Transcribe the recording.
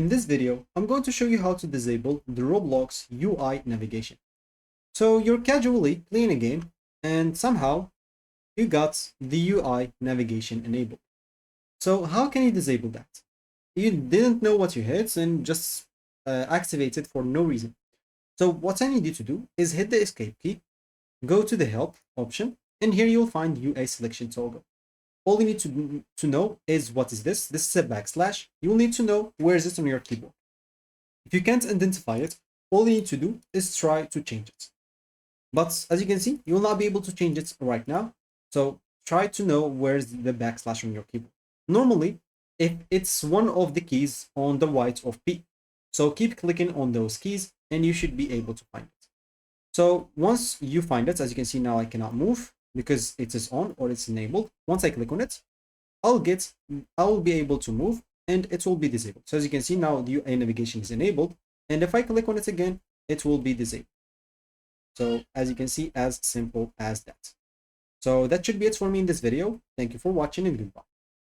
In this video, I'm going to show you how to disable the Roblox UI navigation. So you're casually playing a game and somehow you got the UI navigation enabled. So how can you disable that? You didn't know what you hit and just activate it for no reason. So what I need you to do is hit the escape key, go to the help option, and here you'll find UI selection toggle. All you need to know is what is this? This is a backslash. You'll need to know where is it on your keyboard. If you can't identify it, all you need to do is try to change it. But as you can see, you will not be able to change it right now. So try to know where's the backslash on your keyboard. Normally, if it's one of the keys on the right of P. So keep clicking on those keys and you should be able to find it. So once you find it, as you can see now I cannot move because it is on or it's enabled. Once I click on it, I'll be able to move and it will be disabled. So as you can see now the UI navigation is enabled, and if I click on it again, it will be disabled. So as you can see, as simple as that. So that should be it for me in this video. Thank you for watching and goodbye.